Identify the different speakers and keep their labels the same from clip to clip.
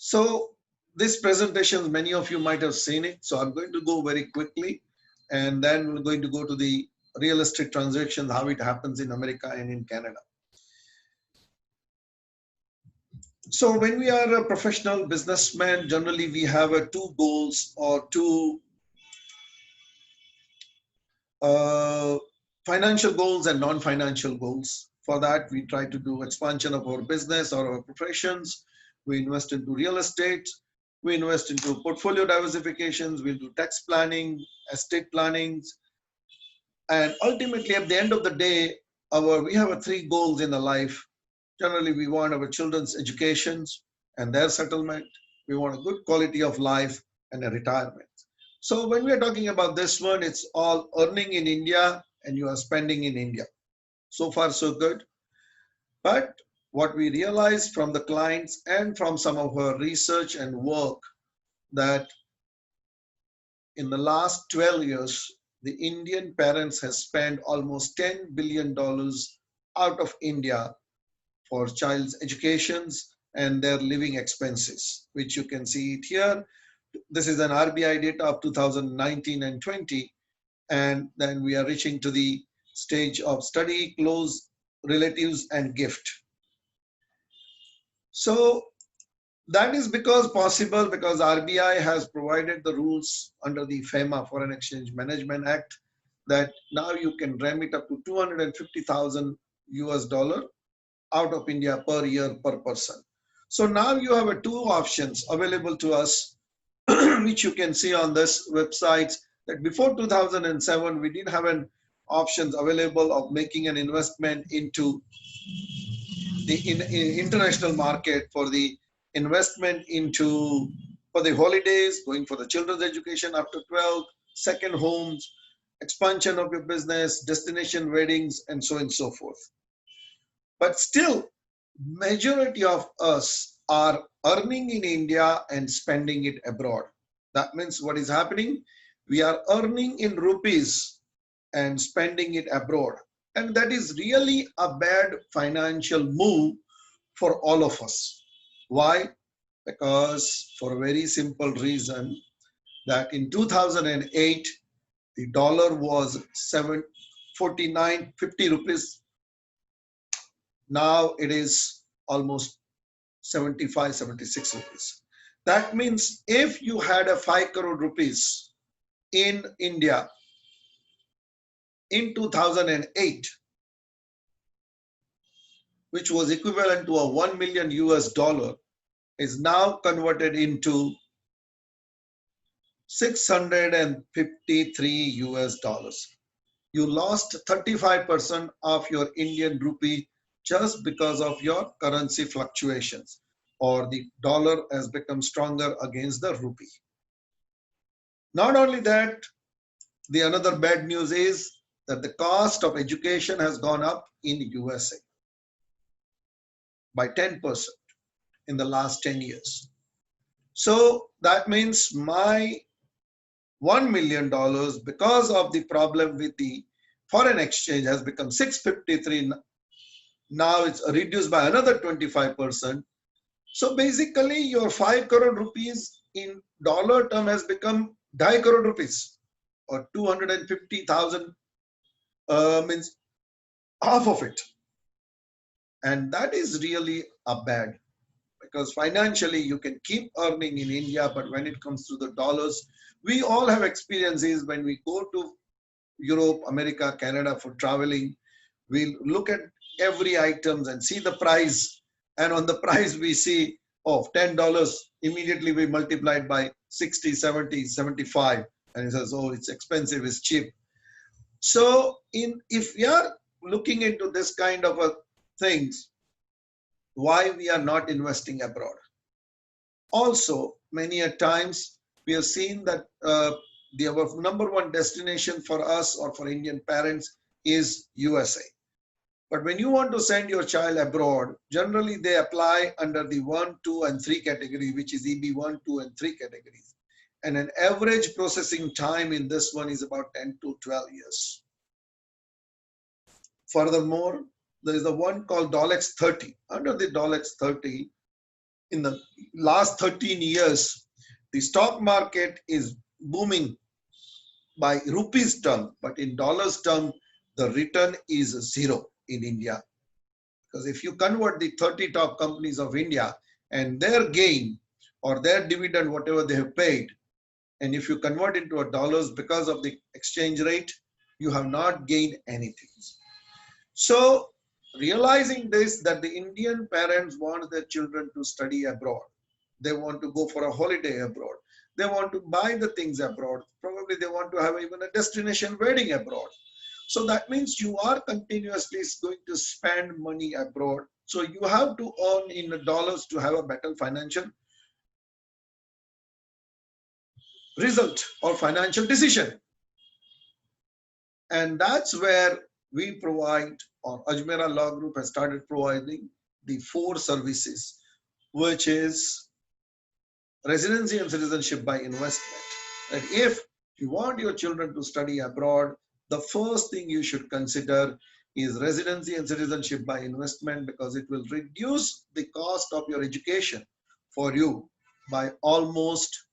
Speaker 1: So this presentation, many of you might have seen it. So I'm going to go very quickly, and then we're going to go to the real estate transactions, how it happens in America and in Canada. So when we are a professional businessman, generally we have two goals or two financial goals and non-financial goals. For that, we try to do expansion of our business or our professions. We invest into real estate. We invest into portfolio diversifications. We do tax planning, estate plannings. And ultimately, at the end of the day, we have three goals in the life. Generally, we want our children's educations and their settlement. We want a good quality of life and a retirement. So when we are talking about this one, it's all earning in India and you are spending in India. So far, so good. But what we realize from the clients and from some of our research and work, that in the last 12 years, the Indian parents have spent almost $10 billion out of India for child's educations and their living expenses, which you can see it here. This is an RBI data of 2019 and 20, and then we are reaching to the stage of study, close, relatives, and gift. So that is possible because RBI has provided the rules under the FEMA, Foreign Exchange Management Act, that now you can remit up to 250,000 US dollar out of India per year per person. So now you have two options available to us, which you can see on this website, that before 2007, we didn't have an options available of making an investment into the international market for the investment into for the holidays, going for the children's education after 12, second homes, expansion of your business, destination weddings, and so on and so forth. But still, majority of us are earning in India and spending it abroad. That means what is happening? We are earning in rupees and spending it abroad. And that is really a bad financial move for all of us. Why? Because for a very simple reason, that in 2008, the dollar was 49.50 rupees. Now it is almost 75, 76 rupees. That means if you had a 5 crore rupees in India in 2008, which was equivalent to a 1 million US dollar, is now converted into 653 US dollars. You lost 35% of your Indian rupee just because of your currency fluctuations, or the dollar has become stronger against the rupee. Not only that, the another bad news is that the cost of education has gone up in USA by 10% in the last 10 years. So that means my $1 million, because of the problem with the foreign exchange, has become 653. Now it's reduced by another 25%. So basically your 5 crore rupees in dollar term has become 2.5 crore rupees, or 250,000, means half of it. And that is really a bad, because financially you can keep earning in India, but when it comes to the dollars, we all have experiences when we go to Europe, America, Canada for traveling. We look at every items and see the price, and on the price we see, oh, $10, immediately we multiply it by 60, 70, 75, and it says, oh, it's expensive, it's cheap. So if we are looking into this kind of things, why we are not investing abroad? Also, many a times we have seen that the number one destination for us or for Indian parents is USA. But when you want to send your child abroad, generally they apply under the 1, 2, and 3 category, which is EB1, 2, and 3 categories. And an average processing time in this one is about 10 to 12 years. Furthermore, there is the one called DOLEX 30. Under the DOLEX 30, in the last 13 years, the stock market is booming by rupees term, but in dollars term, the return is zero in India. Because if you convert the 30 top companies of India and their gain or their dividend, whatever they have paid, and if you convert into a dollars because of the exchange rate, you have not gained anything. So realizing this, that the Indian parents want their children to study abroad, they want to go for a holiday abroad, they want to buy the things abroad, probably they want to have even a destination wedding abroad. So that means you are continuously going to spend money abroad. So you have to earn in dollars to have a better financial result or financial decision. And that's where we provide, or Ajmera Law Group has started providing the 4 services, which is residency and citizenship by investment. That if you want your children to study abroad, the first thing you should consider is residency and citizenship by investment, because it will reduce the cost of your education for you by almost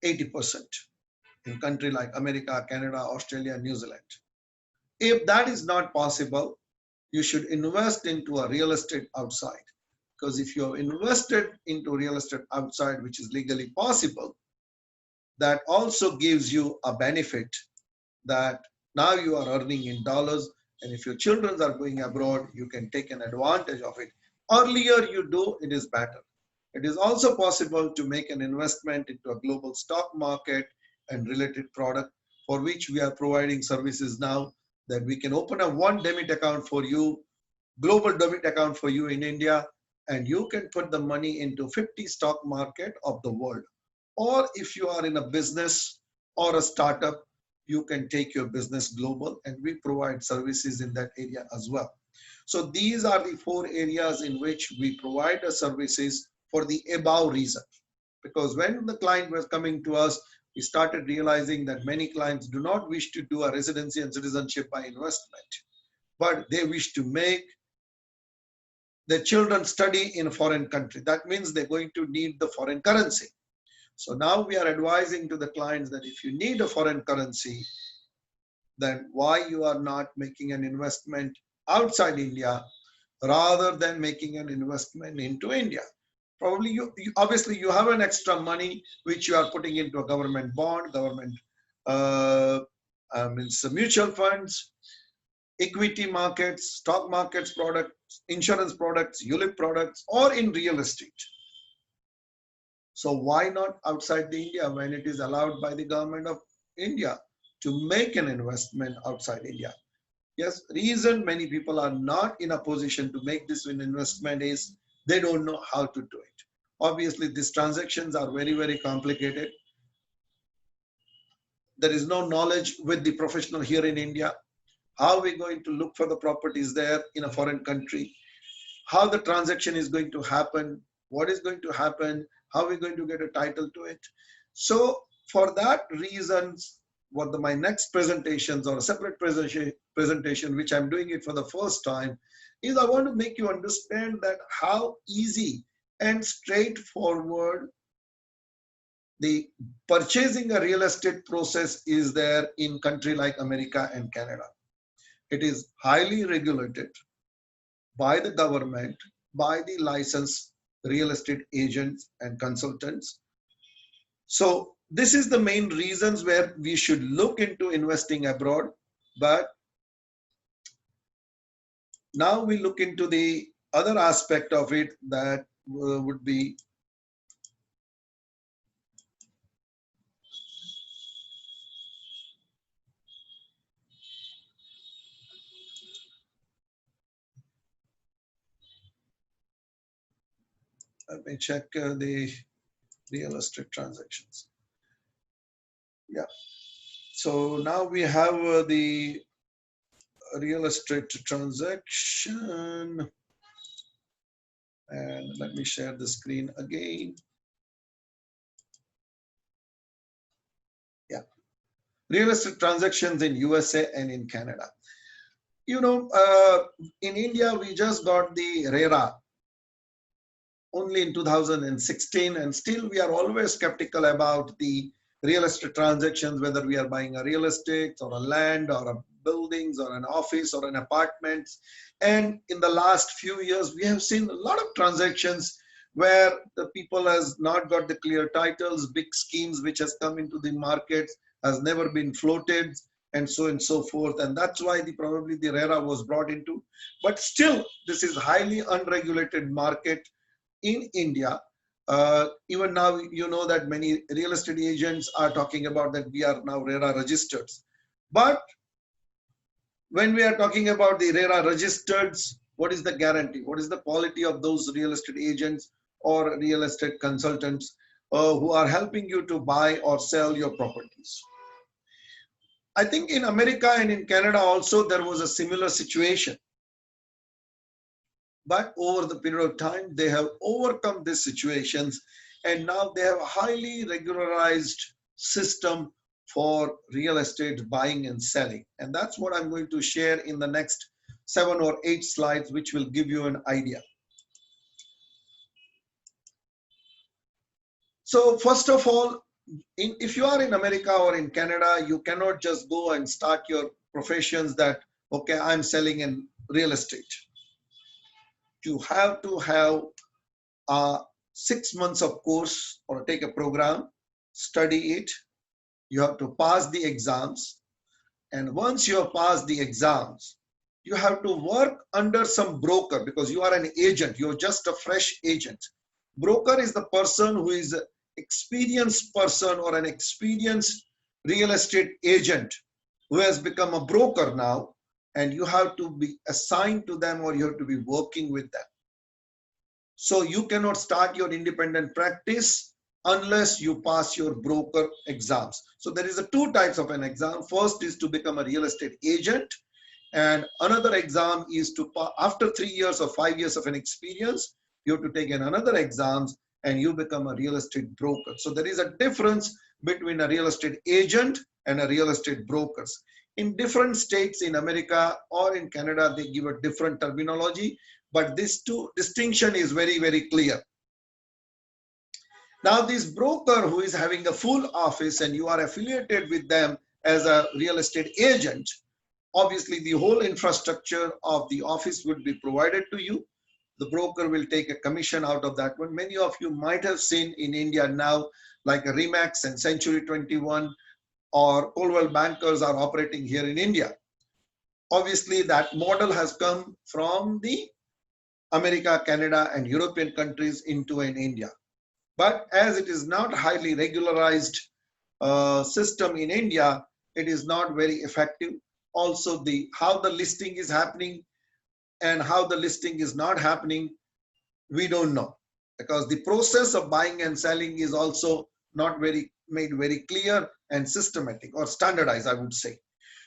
Speaker 1: 80% in country like America, Canada, Australia, New Zealand. If that is not possible, you should invest into a real estate outside. Because if you have invested into real estate outside, which is legally possible, that also gives you a benefit that now you are earning in dollars. And if your children are going abroad, you can take an advantage of it. Earlier you do, it is better. It is also possible to make an investment into a global stock market and related product, for which we are providing services now, that we can open a one demit account for you, global demit account for you in India, and you can put the money into 50 stock market of the world. Or if you are in a business or a startup, you can take your business global, and we provide services in that area as well. So these are the 4 areas in which we provide the services for the above reason. Because when the client was coming to us, we started realizing that many clients do not wish to do a residency and citizenship by investment, but they wish to make their children study in a foreign country. That means they're going to need the foreign currency. So now we are advising to the clients that if you need a foreign currency, then why you are not making an investment outside India rather than making an investment into India. Probably obviously you have an extra money which you are putting into a government bond, government means mutual funds, equity markets, stock markets products, insurance products, ULIP products, or in real estate. So why not outside the India when it is allowed by the government of India to make an investment outside India? Yes, reason many people are not in a position to make this investment is they don't know how to do it. Obviously, these transactions are very, very complicated. There is no knowledge with the professional here in India. How are we going to look for the properties there in a foreign country? How the transaction is going to happen? What is going to happen? How are we going to get a title to it? So for that reasons, my next presentations or a separate presentation, which I'm doing it for the first time, is I want to make you understand that how easy and straightforward the purchasing a real estate process is there in country like America and Canada. It is highly regulated by the government, by the licensed real estate agents and consultants. So this is the main reasons where we should look into investing abroad. But now we look into the other aspect of it, that would be let me check the real estate transactions. Yeah. So now we have the real estate transaction. And let me share the screen again. Yeah. Real estate transactions in USA and in Canada. You know, in India, we just got the RERA, only in 2016, and still we are always skeptical about the real estate transactions, whether we are buying a real estate or a land or a buildings or an office or an apartment. And in the last few years, we have seen a lot of transactions where the people has not got the clear titles, big schemes which has come into the market has never been floated, and so forth. And that's why probably the RERA was brought into. But still, this is highly unregulated market in India. Even now, you know that many real estate agents are talking about that we are now RERA registered. But when we are talking about the RERA registered, what is the guarantee? What is the quality of those real estate agents or real estate consultants who are helping you to buy or sell your properties? I think in America and in Canada also there was a similar situation. But over the period of time, they have overcome these situations, and now they have a highly regularized system for real estate buying and selling. And that's what I'm going to share in the next 7 or 8 slides, which will give you an idea. So first of all, if you are in America or in Canada, you cannot just go and start your professions that, okay, I'm selling in real estate. You have to have 6 months of course or take a program, study it. You have to pass the exams. And once you have passed the exams, you have to work under some broker because you are an agent. You're just a fresh agent. Broker is the person who is an experienced person or an experienced real estate agent who has become a broker now, and you have to be assigned to them or you have to be working with them. So you cannot start your independent practice unless you pass your broker exams. So there is 2 types of an exam. First is to become a real estate agent, and another exam is to, after 3 years or 5 years of an experience, you have to take another exams and you become a real estate broker. So there is a difference between a real estate agent and a real estate brokers. In different states in America or in Canada, they give a different terminology, but this distinction is very, very clear. Now, this broker who is having a full office and you are affiliated with them as a real estate agent, obviously the whole infrastructure of the office would be provided to you. The broker will take a commission out of that one. Many of you might have seen in India now, like a Remax and Century 21 or Coldwell Bankers are operating here in India. Obviously, that model has come from the America, Canada, and European countries into in India. But as it is not highly regularized system in India, it is not very effective. Also, how the listing is happening and how the listing is not happening, we don't know, because the process of buying and selling is also not made very clear and systematic or standardized, I would say.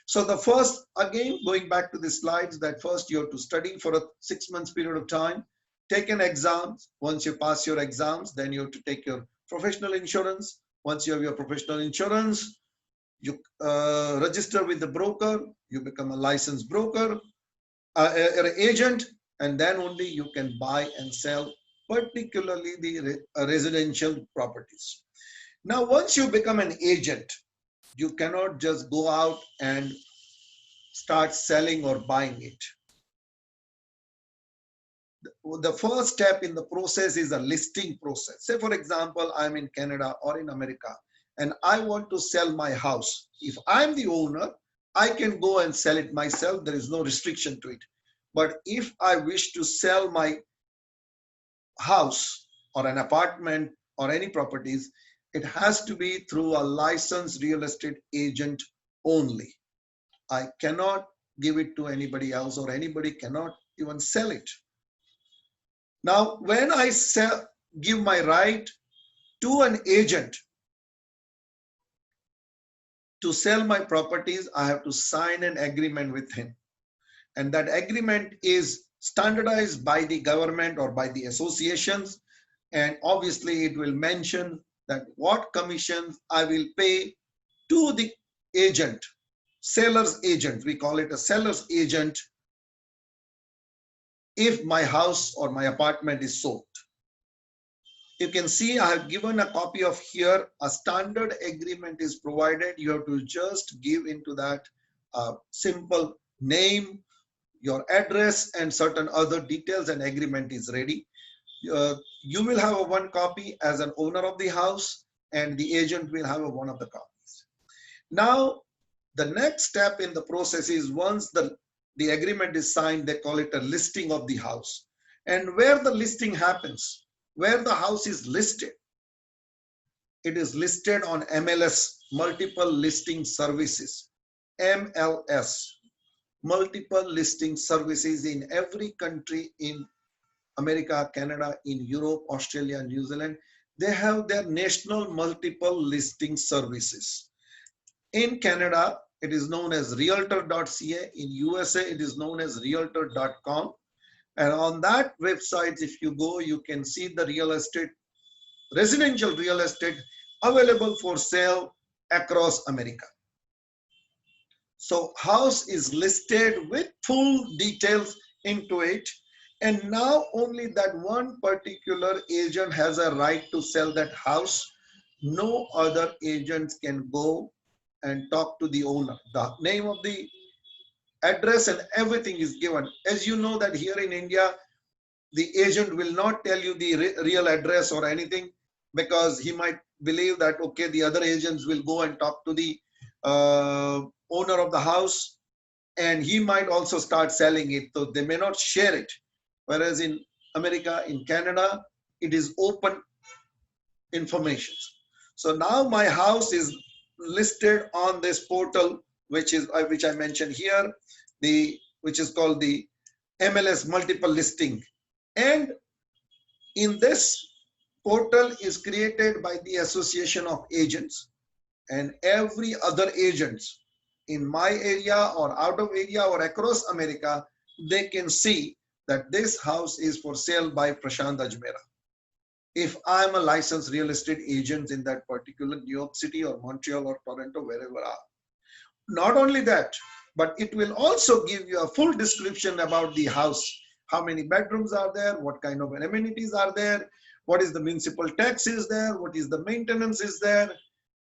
Speaker 1: So the first, again, going back to the slides, that first you have to study for a 6 months period of time, take an exam. Once you pass your exams, then you have to take your professional insurance. Once you have your professional insurance, you register with the broker, you become a licensed broker, agent, and then only you can buy and sell, particularly the residential properties. Now, once you become an agent, you cannot just go out and start selling or buying it. The first step in the process is a listing process. Say, for example, I'm in Canada or in America, and I want to sell my house. If I'm the owner, I can go and sell it myself. There is no restriction to it. But if I wish to sell my house or an apartment or any properties, it has to be through a licensed real estate agent only. I cannot give it to anybody else, or anybody cannot even sell it. Now, when I give my right to an agent to sell my properties, I have to sign an agreement with him. And that agreement is standardized by the government or by the associations. And obviously it will mention that what commissions I will pay to the agent, seller's agent. We call it a seller's agent if my house or my apartment is sold. You can see I have given a copy of here. A standard agreement is provided. You have to just give into that simple name, your address, and certain other details, and agreement is ready. You will have a one copy as an owner of the house, and the agent will have a one of the copies. Now, the next step in the process is once the agreement is signed, they call it a listing of the house. And where the listing happens, where the house is listed, it is listed on MLS, Multiple Listing Services, MLS, Multiple Listing Services in every country in America, Canada, in Europe, Australia, New Zealand. They have their national multiple listing services. In Canada, it is known as realtor.ca. In USA, it is known as realtor.com. And on that website, if you go, you can see the real estate, residential real estate available for sale across America. So house is listed with full details into it. And now only that one particular agent has a right to sell that house. No other agents can go and talk to the owner. The name of the address and everything is given. As you know that here in India, the agent will not tell you the real address or anything, because he might believe that, okay, the other agents will go and talk to the owner of the house, and he might also start selling it. So they may not share it. Whereas in America, in Canada, it is open information. So now my house is listed on this portal, which I mentioned here, which is called the MLS Multiple Listing. And in this portal is created by the Association of Agents, and every other agents in my area or out of area or across America, they can see that this house is for sale by Prashant Ajmera. If I'm a licensed real estate agent in that particular New York City or Montreal or Toronto, wherever I am. Not only that, but it will also give you a full description about the house. How many bedrooms are there? What kind of amenities are there? What is the municipal tax is there? What is the maintenance is there?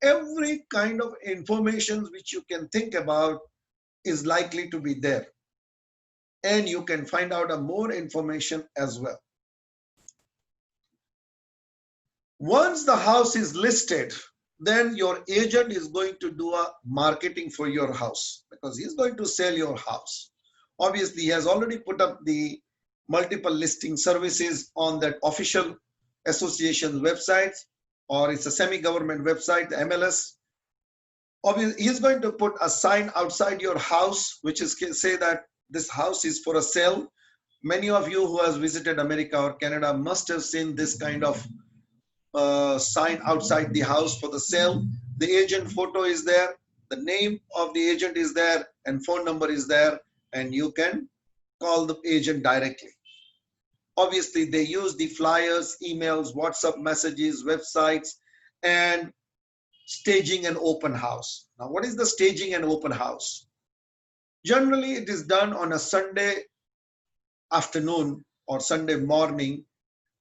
Speaker 1: Every kind of information which you can think about is likely to be there. And you can find out more information as well. Once the house is listed, then your agent is going to do a marketing for your house, because he's going to sell your house. Obviously, he has already put up the multiple listing services on that official association website, or it's a semi-government website, the MLS. Obviously, he's going to put a sign outside your house, which is say that this house is for a sale. Many of you who has visited America or Canada must have seen this kind of sign outside the house for the sale. The agent photo is there, the name of the agent is there, and phone number is there, and you can call the agent directly. Obviously, they use the flyers, emails, WhatsApp messages, websites, and staging an open house. Now, what is the staging an open house? Generally, it is done on a Sunday afternoon or Sunday morning,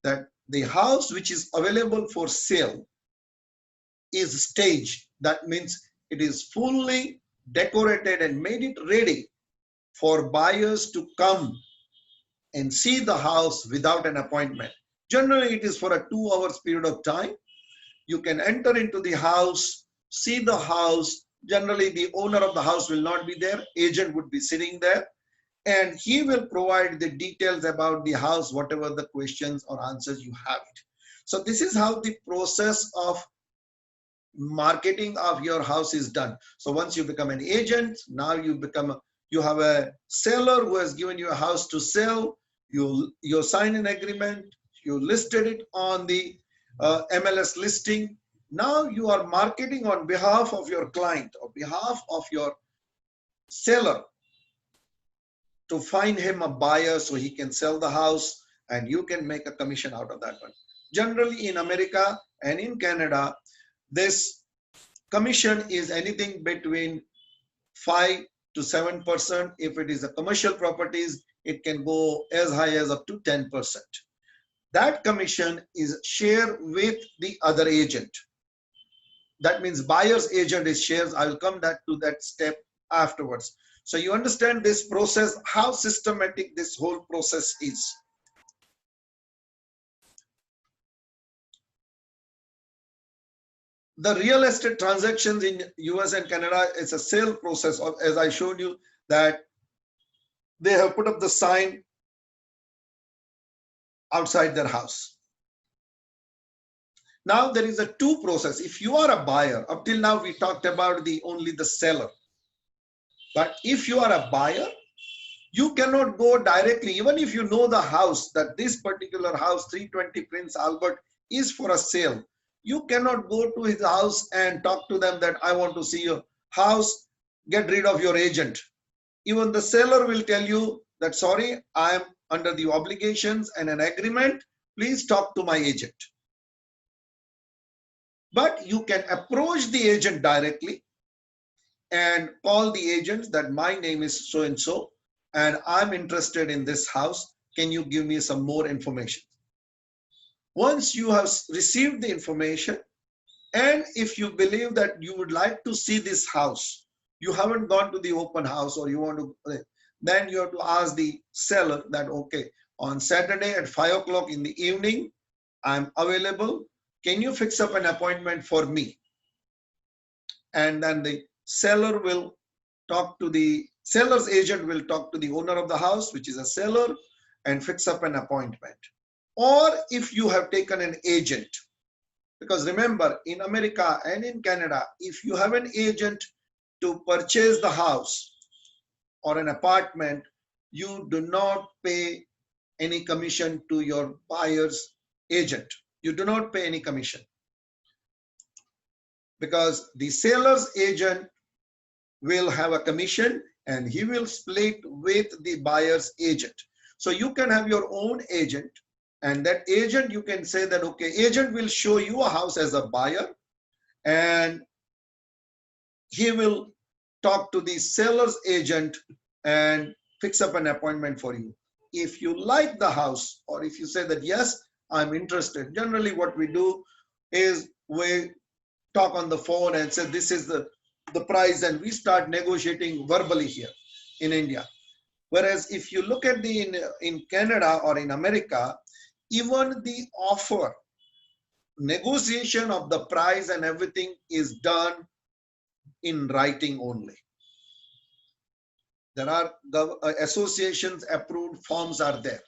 Speaker 1: that the house which is available for sale is staged. That means it is fully decorated and made it ready for buyers to come and see the house without an appointment. Generally, it is for a 2 hours period of time. You can enter into the house, see the house. Generally, the owner of the house will not be there. Agent would be sitting there, and he will provide the details about the house, whatever the questions or answers you have. So this is how the process of marketing of your house is done. So once you become an agent, now you have a seller who has given you a house to sell. You sign an agreement, you listed it on the MLS listing. Now you are marketing on behalf of your client, or behalf of your seller, to find him a buyer so he can sell the house, and you can make a commission out of that one. Generally in America and in Canada, this commission is anything between 5 to 7%. If it is a commercial properties, it can go as high as up to 10%. that commission is shared with the other agent. That means buyer's agent is shares. I will come back to that step afterwards. So you understand this process, how systematic this whole process is. The real estate transactions in US and Canada is a sale process, as I showed you, that they have put up the sign outside their house. Now there is a two process. If you are a buyer, up till now we talked about only the seller. But if you are a buyer, you cannot go directly, even if you know the house, that this particular house, 320 Prince Albert, is for a sale. You cannot go to his house and talk to them that I want to see your house, get rid of your agent. Even the seller will tell you that, sorry, I am under the obligations and an agreement, please talk to my agent. But you can approach the agent directly and call the agent that my name is so and so, and I'm interested in this house. Can you give me some more information? Once you have received the information, and if you believe that you would like to see this house, you haven't gone to the open house, or you want to, then you have to ask the seller that, okay, on Saturday at 5 o'clock in the evening, I'm available. Can you fix up an appointment for me? And then the seller will talk to the seller's agent, will talk to the owner of the house, which is a seller, and fix up an appointment. Or if you have taken an agent, because remember, in America and in Canada, if you have an agent to purchase the house or an apartment, you do not pay any commission to your buyer's agent. You do not pay any commission, because the seller's agent will have a commission and he will split with the buyer's agent. So you can have your own agent, and that agent, you can say that, okay, agent will show you a house as a buyer, and he will talk to the seller's agent and fix up an appointment for you. If you like the house, or if you say that, yes, I'm interested, generally what we do is we talk on the phone and say, this is the price, and we start negotiating verbally here in India. Whereas if you look at in Canada or in America, even the offer, negotiation of the price and everything is done in writing only. There are associations approved forms are there.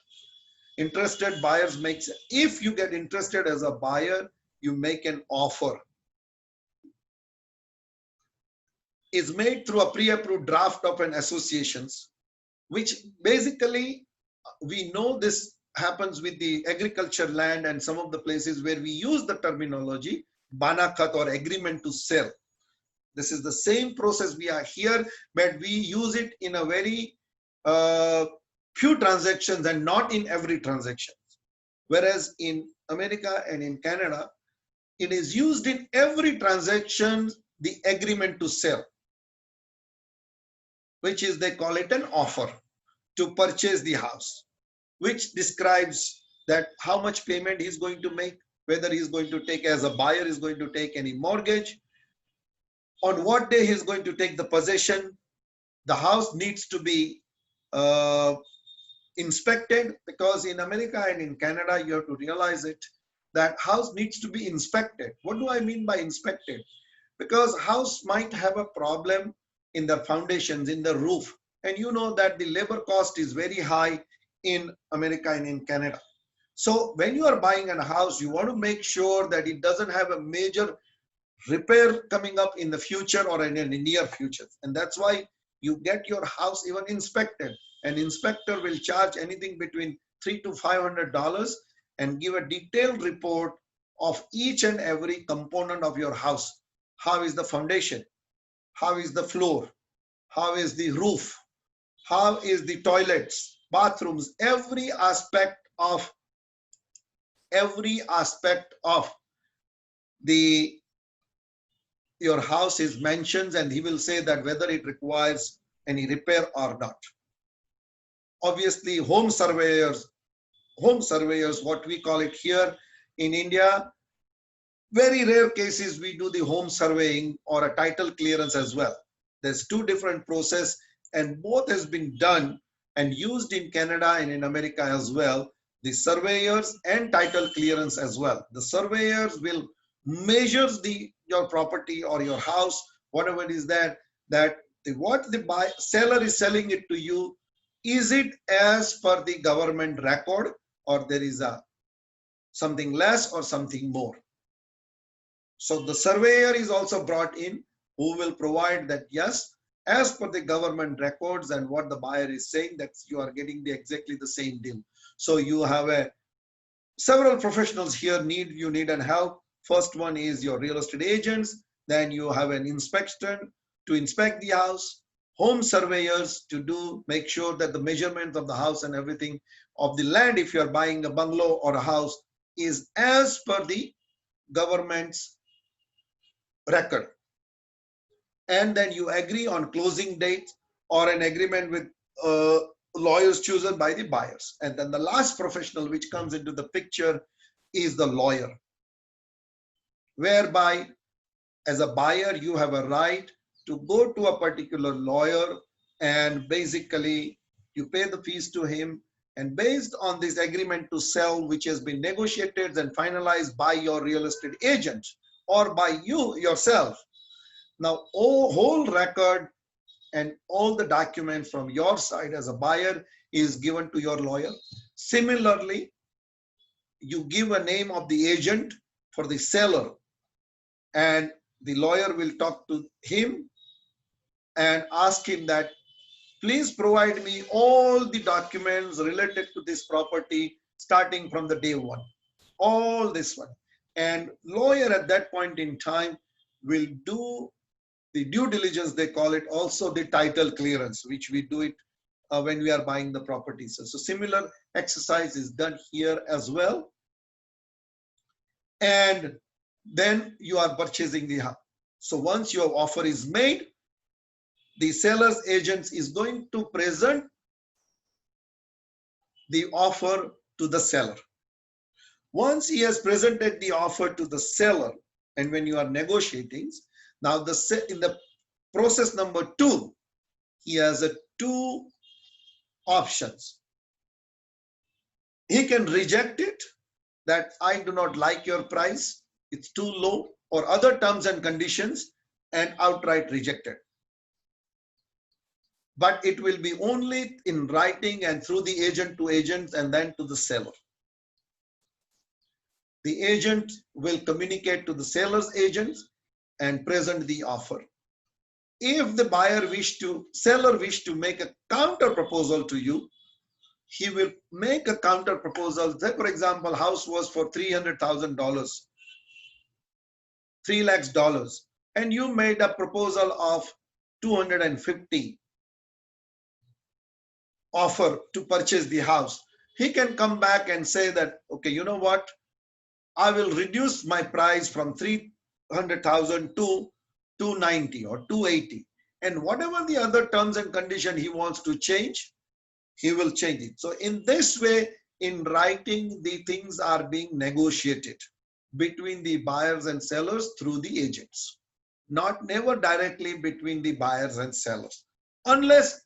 Speaker 1: Interested buyers makes, if you get interested as a buyer, you make an offer. Is made through a pre-approved draft of an associations, which basically we know this happens with the agriculture land and some of the places where we use the terminology banakat or agreement to sell. This is the same process we are here, but we use it in a very few transactions and not in every transaction. Whereas in America and in Canada, it is used in every transaction, the agreement to sell, which is, they call it an offer to purchase the house, which describes that how much payment he's going to make, whether he's going to take as a buyer, is going to take any mortgage, on what day he's going to take the possession. The house needs to be inspected, because in America and in Canada, you have to realize it, that house needs to be inspected. What do I mean by inspected? Because house might have a problem in the foundations, in the roof, and you know that the labor cost is very high in America and in Canada. So when you are buying a house, you want to make sure that it doesn't have a major repair coming up in the future or in the near future. And that's why you get your house even inspected. An inspector will charge anything between $300 to $500 and give a detailed report of each and every component of your house. How is the foundation? How is the floor? How is the roof? How is the toilets, bathrooms? Every aspect of your house is mentioned, and he will say that whether it requires any repair or not. Obviously, home surveyors home surveyors, what we call it here in India. Very rare cases we do the home surveying or a title clearance as well. There's two different process, and both has been done and used in Canada and in America as well. The surveyors and title clearance as well. The surveyors will measure your property or your house, whatever it is what the seller is selling it to you, is it as per the government record, or there is a something less or something more. So the surveyor is also brought in, who will provide that yes, as per the government records and what the buyer is saying, that you are getting exactly the same deal. So you have several professionals here you need an help. First one is your real estate agents. Then you have an inspector to inspect the house, home surveyors to make sure that the measurement of the house and everything of the land, if you are buying a bungalow or a house, is as per the government's record. And then you agree on closing date or an agreement with lawyers chosen by the buyers. And then the last professional which comes into the picture is the lawyer, whereby as a buyer you have a right to go to a particular lawyer, and basically you pay the fees to him, and based on this agreement to sell, which has been negotiated and finalized by your real estate agent or by you yourself, now whole record and all the documents from your side as a buyer is given to your lawyer. Similarly, you give a name of the agent for the seller, and the lawyer will talk to him and ask him that please provide me all the documents related to this property starting from the day one, all this one. And lawyer at that point in time will do the due diligence, they call it, also the title clearance, which we do it when we are buying the properties. So similar exercise is done here as well. And then you are purchasing the house. So once your offer is made, the seller's agent is going to present the offer to the seller. Once he has presented the offer to the seller, and when you are negotiating, now in the process number 2, he has two options. He can reject it, that I do not like your price, it's too low, or other terms and conditions, and outright reject it. But it will be only in writing and through the agent to agent and then to the seller. The agent will communicate to the seller's agent and present the offer. If the seller wish to make a counter proposal to you, he will make a counter proposal. Say, for example, house was for $300,000, $3 lakhs, and you made a proposal of 250 offer to purchase the house. He can come back and say that, okay, you know what? I will reduce my price from 300,000 to 290 or 280. And whatever the other terms and condition he wants to change, he will change it. So in this way, in writing, the things are being negotiated between the buyers and sellers through the agents, never directly between the buyers and sellers. Unless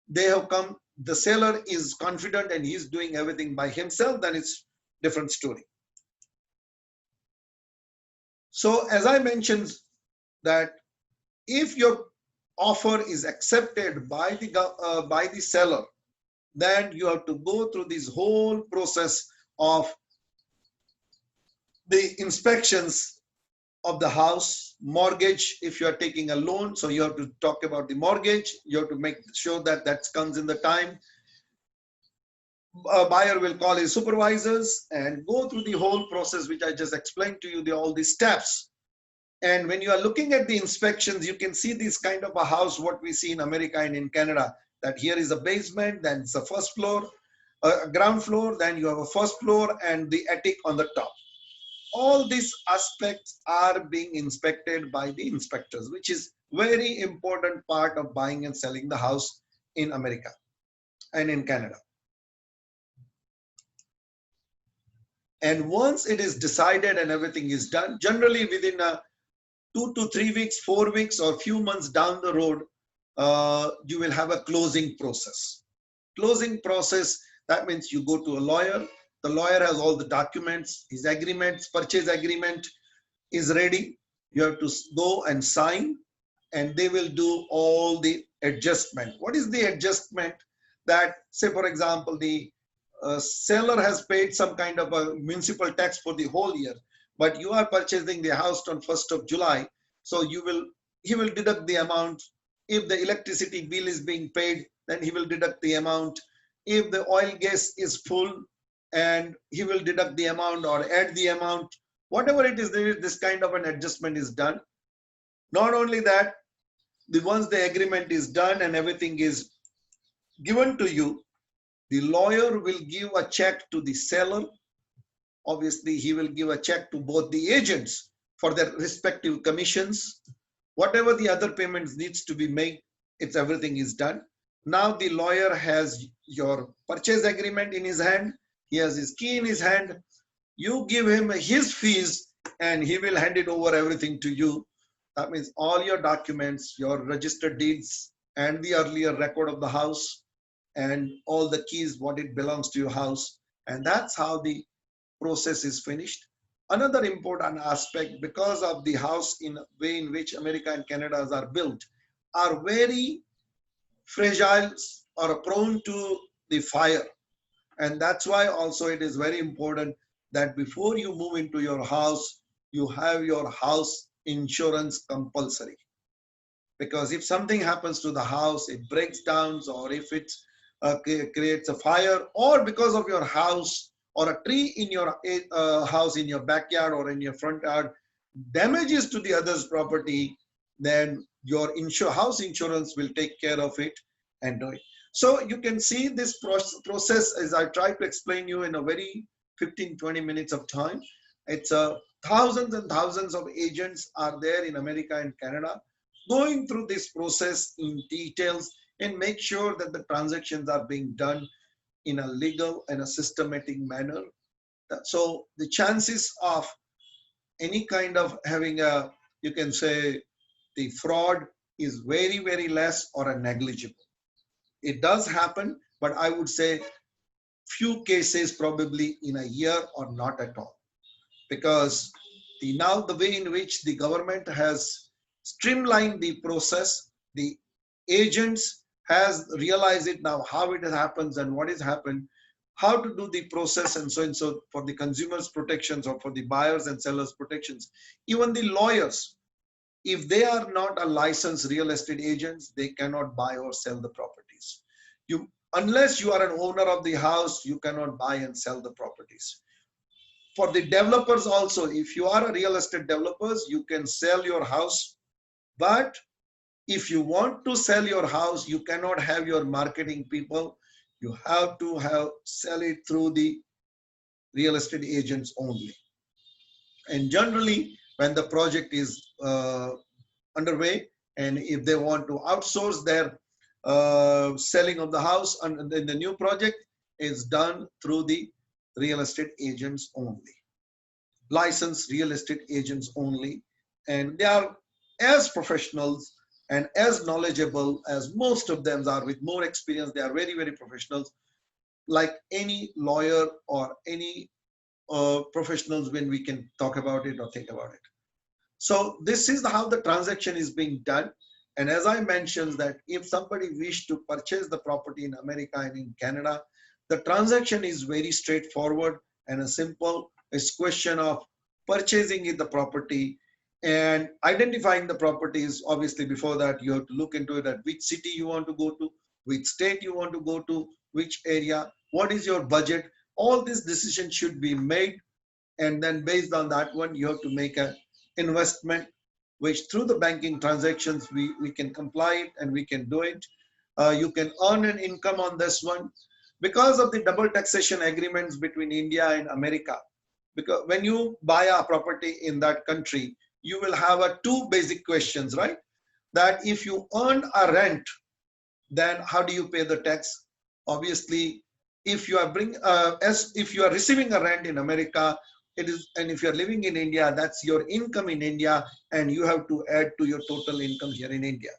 Speaker 1: they have come, the seller is confident and he's doing everything by himself, then it's different story. So as I mentioned, that if your offer is accepted by the seller, then you have to go through this whole process of the inspections of the house, mortgage. If you are taking a loan, so you have to talk about the mortgage. You have to make sure that comes in the time. A buyer will call his supervisors and go through the whole process, which I just explained to you, all these steps. And when you are looking at the inspections, you can see this kind of a house, what we see in America and in Canada, that here is a basement, then it's a first floor, a ground floor, then you have a first floor and the attic on the top. All these aspects are being inspected by the inspectors, which is very important part of buying and selling the house in America and in Canada. And once it is decided and everything is done, generally within 2 to 3 weeks, 4 weeks, or few months down the road, you will have a closing process. Closing process, that means you go to a lawyer. The lawyer has all the documents, his agreements, purchase agreement is ready. You have to go and sign, and they will do all the adjustment. What is the adjustment? That, say for example, the seller has paid some kind of a municipal tax for the whole year, but you are purchasing the house on 1st of July, so he will deduct the amount. If the electricity bill is being paid, then he will deduct the amount. If the oil gas is full, and he will deduct the amount or add the amount. Whatever it is, this kind of an adjustment is done. Not only that, once the agreement is done and everything is given to you, the lawyer will give a check to the seller. Obviously, he will give a check to both the agents for their respective commissions. Whatever the other payments needs to be made, it's everything is done. Now the lawyer has your purchase agreement in his hand. He has his key in his hand. You give him his fees and he will hand it over everything to you. That means all your documents, your registered deeds, and the earlier record of the house, and all the keys, what it belongs to your house. And that's how the process is finished. Another important aspect, because of the house in way in which America and Canada are built, are very fragile or prone to the fire. And that's why also it is very important that before you move into your house, you have your house insurance compulsory. Because if something happens to the house, it breaks down, or if it creates a fire, or because of your house or a tree in your house, in your backyard or in your front yard, damages to the other's property, then your house insurance will take care of it and do it. So you can see this process, as I tried to explain you in a very 15-20 minutes of time. It's thousands and thousands of agents are there in America and Canada going through this process in details and make sure that the transactions are being done in a legal and a systematic manner. So the chances of any kind of having a, you can say, the fraud is very, very less or a negligible. It does happen, but I would say few cases probably in a year or not at all. Because now the way in which the government has streamlined the process, the agents has realized it now, how it happens and what has happened, how to do the process and so for the consumers protections or for the buyers and sellers protections. Even the lawyers, if they are not a licensed real estate agents, they cannot buy or sell the properties. Unless you are an owner of the house, you cannot buy and sell the properties. For the developers also, if you are a real estate developers, you can sell your house, but if you want to sell your house, you cannot have your marketing people. You have to sell it through the real estate agents only. And generally, when the project is underway, and if they want to outsource their selling of the house, and then the new project is done through the real estate agents only, licensed real estate agents only, and they are as professionals and as knowledgeable as most of them are. With more experience, they are very, very professionals, like any lawyer or any professionals when we can talk about it or think about it. So this is how the transaction is being done. And as I mentioned, that if somebody wish to purchase the property in America and in Canada, the transaction is very straightforward and a simple. It's question of purchasing the property and identifying the properties. Obviously, before that, you have to look into it, at which city you want to go to, which state you want to go to, which area, what is your budget. All this decision should be made. And then based on that one, you have to make an investment, which through the banking transactions, we can comply it and we can do it. You can earn an income on this one. Because of the double taxation agreements between India and America, because when you buy a property in that country, you will have two basic questions, right? That if you earn a rent, then how do you pay the tax? Obviously, if you are if you are receiving a rent in America, it is, and if you are living in India, that's your income in India, and you have to add to your total income here in India.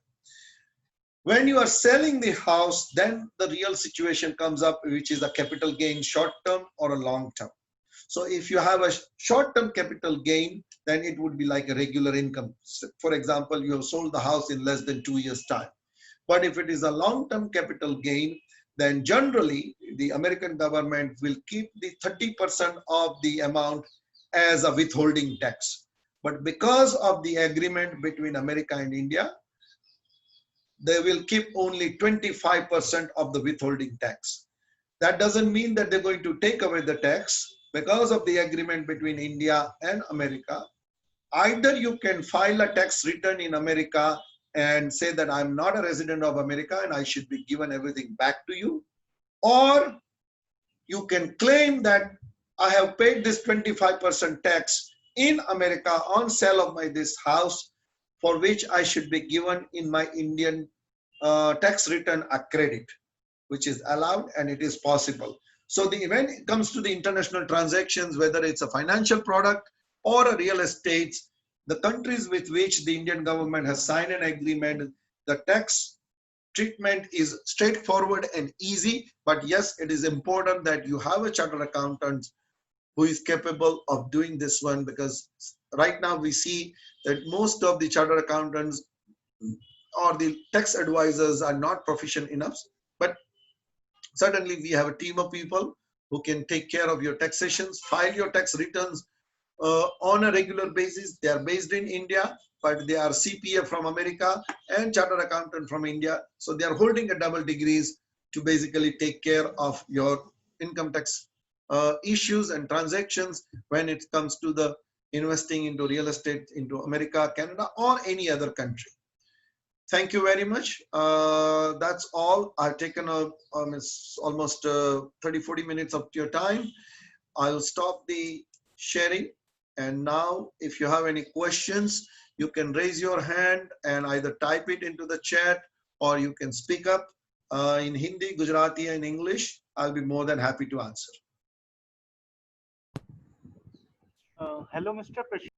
Speaker 1: When you are selling the house, then the real situation comes up, which is a capital gain, short term or a long term. So if you have a short term capital gain, then it would be like a regular income. For example, you have sold the house in less than 2 years' time. But if it is a long term capital gain, then generally the American government will keep the 30% of the amount as a withholding tax. But because of the agreement between America and India, they will keep only 25% of the withholding tax. That doesn't mean that they're going to take away the tax. Because of the agreement between India and America, either you can file a tax return in America and say that I'm not a resident of America and I should be given everything back to you, or you can claim that I have paid this 25% tax in America on sale of this house, for which I should be given in my Indian tax return a credit, which is allowed and it is possible. So when it comes to the international transactions, whether it's a financial product or a real estate, the countries with which the Indian government has signed an agreement, the tax treatment is straightforward and easy. But yes, it is important that you have a chartered accountant who is capable of doing this one, because right now we see that most of the chartered accountants or the tax advisors are not proficient enough. But certainly we have a team of people who can take care of your taxations, file your tax returns on a regular basis. They are based in India, but they are CPA from America and chartered accountant from India. So they are holding a double degrees to basically take care of your income tax issues and transactions when it comes to the investing into real estate into America, Canada, or any other country. Thank you very much. That's all. I've taken almost 30-40 minutes of your time. I'll stop the sharing. And now, if you have any questions, you can raise your hand and either type it into the chat, or you can speak up in Hindi, Gujarati, and English. I'll be more than happy to answer.
Speaker 2: Hello, Mr. Prashant.